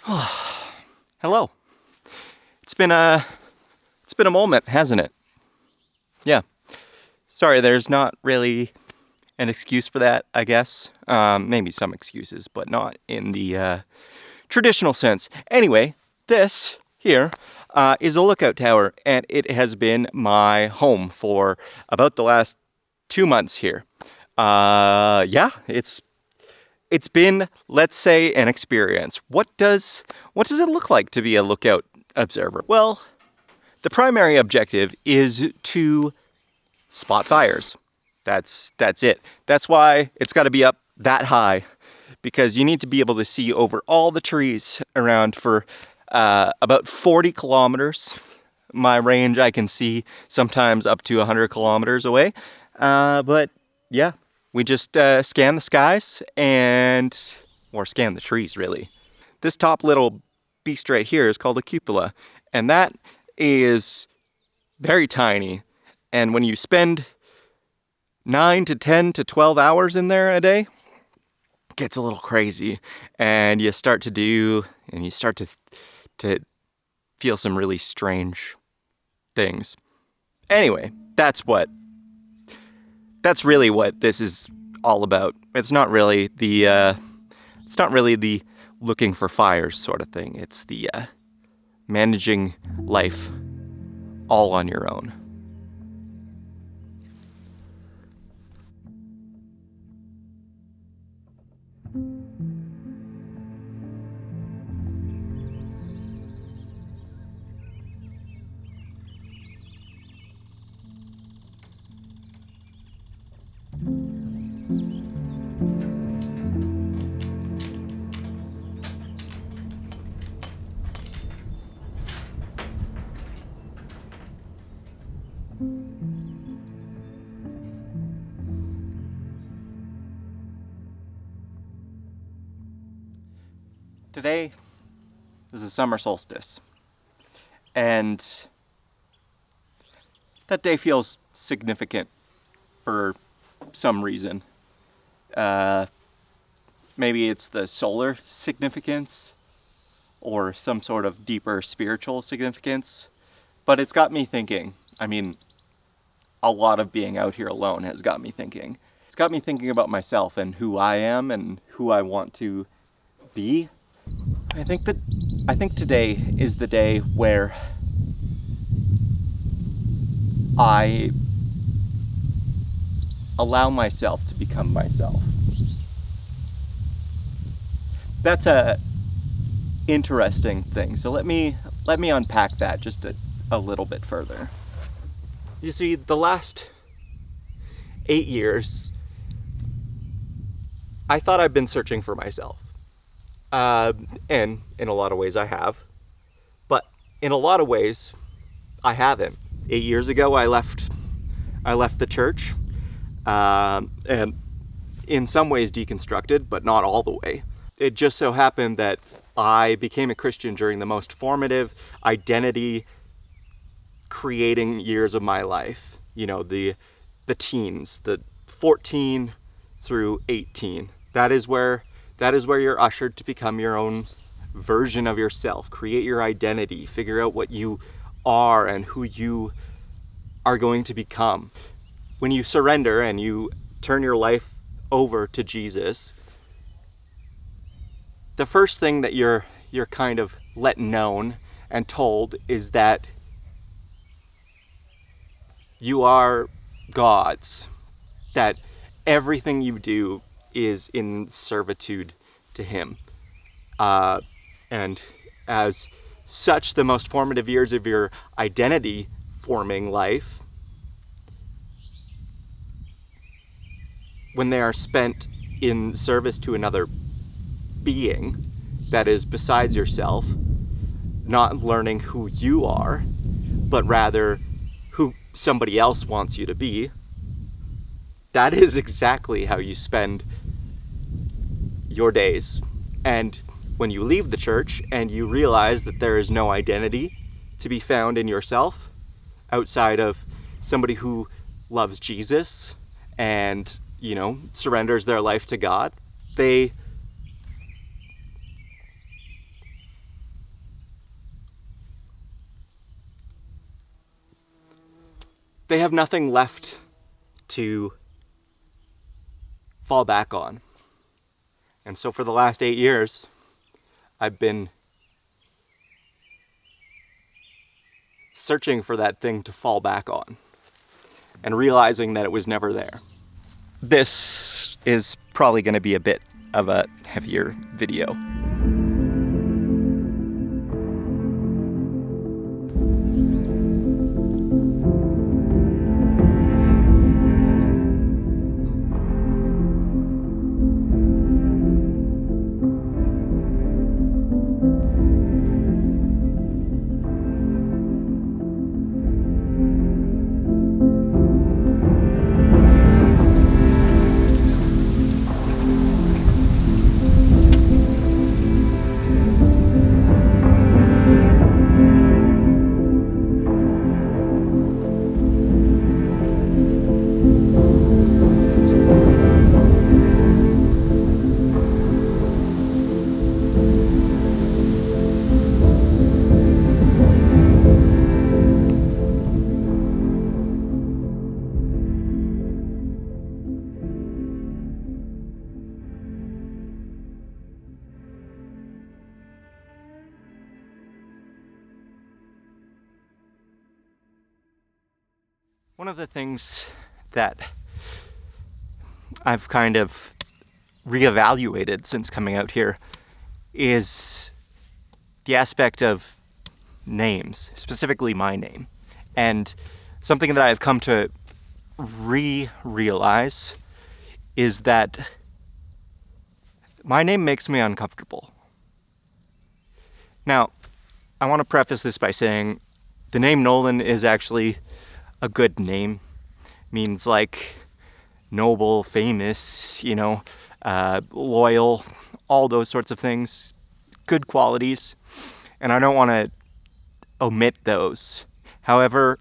Hello. It's been a moment, hasn't it? Yeah. Sorry, there's not really an excuse for that, I guess. Maybe some excuses, but not in the traditional sense. Anyway, this here is a lookout tower, and it has been my home for about the last 2 months here. Yeah, it's been, let's say, an experience. What does it look like to be a lookout observer? Well, the primary objective is to spot fires. That's it. That's why it's got to be up that high, because you need to be able to see over all the trees around for about 40 kilometers. My range, I can see sometimes up to 100 kilometers away. But yeah, we just scan the skies or scan the trees, really. This top little beast right here is called a cupola, and that is very tiny. And when you spend 9 to 10 to 12 hours in there a day, it gets a little crazy, and you start to feel some really strange things. Anyway, that's really what this is all about. It's not really the looking for fires sort of thing. It's the managing life all on your own. Today is the summer solstice, and that day feels significant for some reason. Maybe it's the solar significance or some sort of deeper spiritual significance, but it's got me thinking. I mean, a lot of being out here alone has got me thinking. It's got me thinking about myself and who I am and who I want to be. I think today is the day where I allow myself to become myself. That's a interesting thing. So let me unpack that just a little bit further. You see, the last 8 years, I thought I've been searching for myself. And in a lot of ways I have. But in a lot of ways, I haven't. 8 years ago, I left the church, and in some ways deconstructed, but not all the way. It just so happened that I became a Christian during the most formative identity creating years of my life. You know, the teens, the 14 through 18. That is where you're ushered to become your own version of yourself, create your identity, figure out what you are and who you are going to become. When you surrender and you turn your life over to Jesus, the first thing that you're kind of let known and told is that you are God's, that everything you do is in servitude to Him. And as such, the most formative years of your identity forming life, when they are spent in service to another being that is besides yourself, not learning who you are, but rather who somebody else wants you to be, that is exactly how you spend your days. And when you leave the church and you realize that there is no identity to be found in yourself outside of somebody who loves Jesus and, surrenders their life to God, they they have nothing left to fall back on. And so for the last 8 years, I've been searching for that thing to fall back on and realizing that it was never there. This is probably going to be a bit of a heavier video. One of the things that I've kind of reevaluated since coming out here is the aspect of names, specifically my name. And something that I've come to realize is that my name makes me uncomfortable. Now, I want to preface this by saying the name Nolan is actually a good name. Means like noble, famous, loyal, all those sorts of things. Good qualities. And I don't want to omit those. However,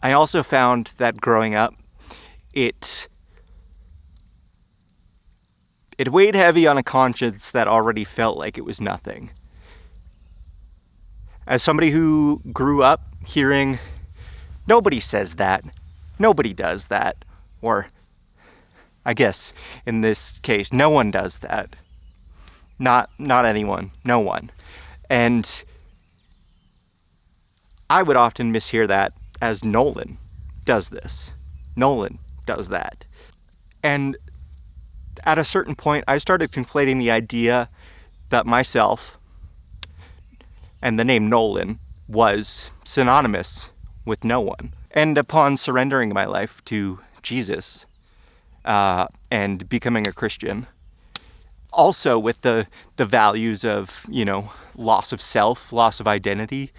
I also found that growing up, it weighed heavy on a conscience that already felt like it was nothing. As somebody who grew up hearing, nobody says that, nobody does that, or I guess in this case, no one does that. Not anyone, no one. And I would often mishear that as Nolan does this. Nolan does that. And at a certain point, I started conflating the idea that myself and the name Nolan was synonymous with no one. And upon surrendering my life to Jesus and becoming a Christian, also with the values of, loss of self, loss of identity,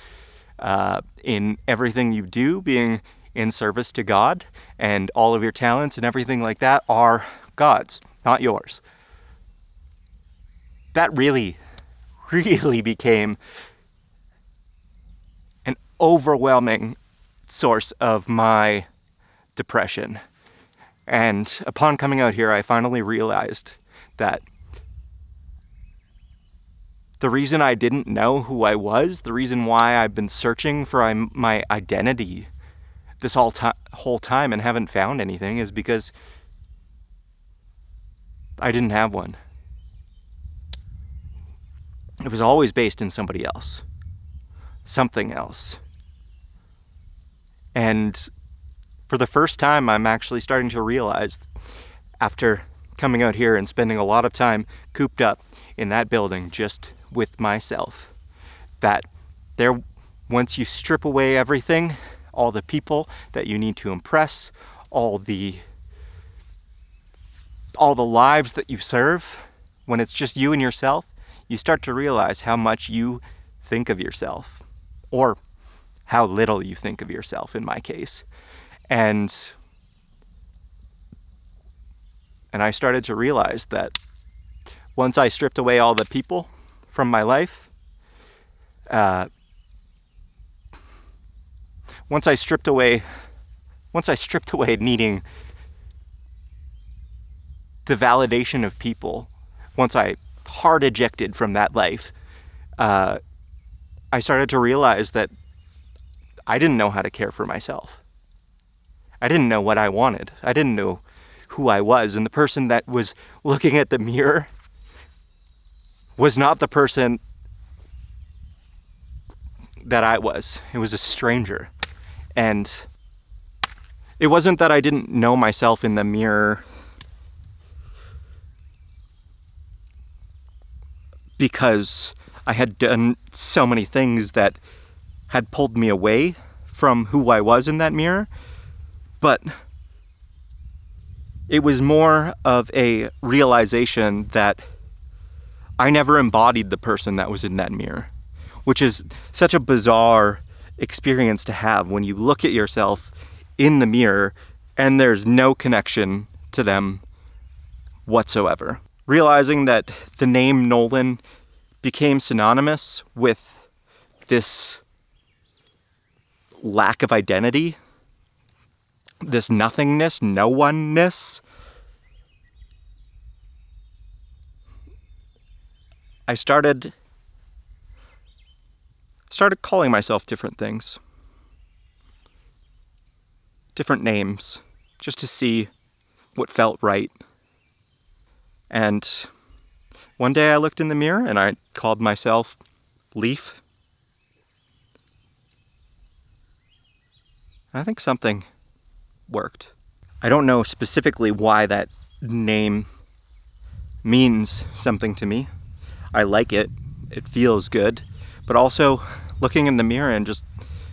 in everything you do, being in service to God, and all of your talents and everything like that are God's, not yours. That really became an overwhelming source of my depression. And upon coming out here, I finally realized that the reason I didn't know who I was, the reason why I've been searching for my identity this whole time and haven't found anything, is because I didn't have one. It was always based in somebody else, something else. And for the first time, I'm actually starting to realize, after coming out here and spending a lot of time cooped up in that building just with myself, that once you strip away everything, all the people that you need to impress, all the lives that you serve, when it's just you and yourself, you start to realize how much you think of yourself, or how little you think of yourself in my case. And I started to realize that once I stripped away all the people from my life, once I stripped away needing the validation of people, once I hard ejected from that life, I started to realize that I didn't know how to care for myself. I didn't know what I wanted. I didn't know who I was. And the person that was looking at the mirror was not the person that I was. It was a stranger. And it wasn't that I didn't know myself in the mirror because I had done so many things that had pulled me away from who I was in that mirror, but it was more of a realization that I never embodied the person that was in that mirror, which is such a bizarre experience to have when you look at yourself in the mirror and there's no connection to them whatsoever. Realizing that the name Nolan became synonymous with this lack of identity, this nothingness, no one-ness, I started calling myself different things, different names, just to see what felt right. And one day I looked in the mirror and I called myself Leaf. I think something worked. I don't know specifically why that name means something to me. I like it. It feels good. But also looking in the mirror and just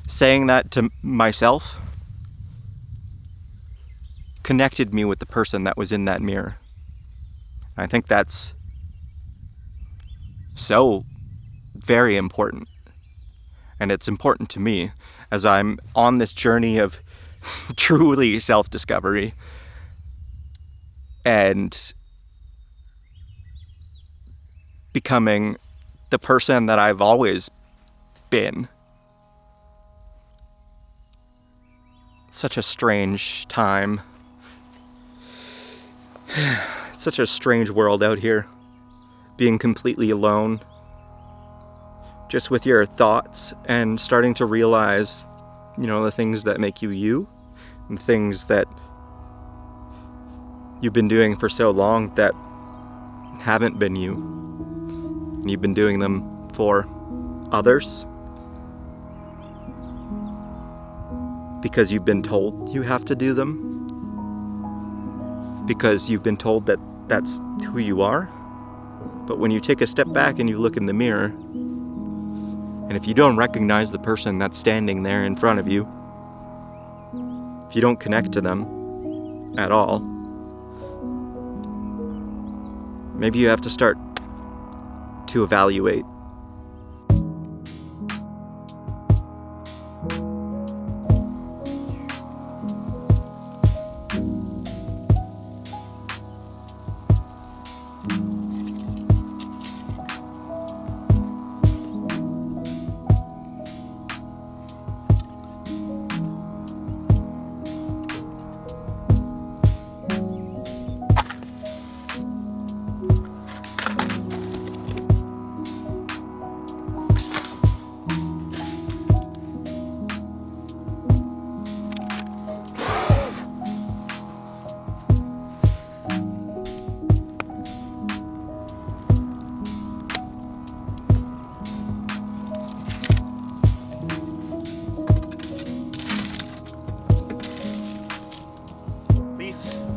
saying that to myself connected me with the person that was in that mirror. I think that's so very important. And it's important to me as I'm on this journey of truly self-discovery and becoming the person that I've always been. Such a strange time. It's such a strange world out here. Being completely alone. Just with your thoughts and starting to realize, the things that make you you and things that you've been doing for so long that haven't been you. And you've been doing them for others because you've been told you have to do them, because you've been told that that's who you are. But when you take a step back and you look in the mirror, and if you don't recognize the person that's standing there in front of you, if you don't connect to them at all, maybe you have to start to evaluate.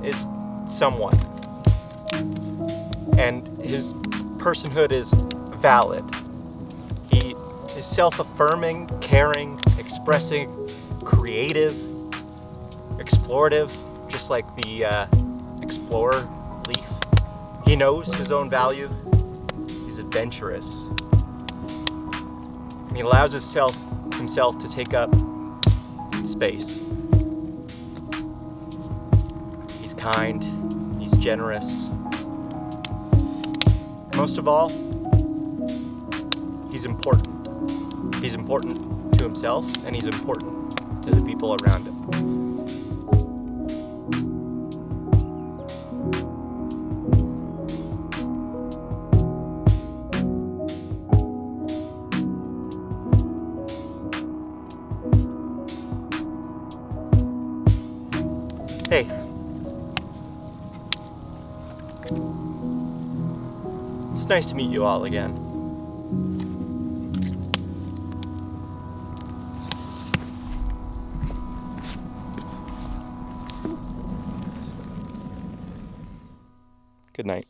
Is someone, and his personhood is valid. He is self-affirming, caring, expressing, creative, explorative, just like the explorer Leaf. He knows his own value. He's adventurous. And he allows himself to take up space. Kind, he's generous. Most of all, he's important. He's important to himself, and he's important to the people around him. Hey. It's nice to meet you all again. Good night.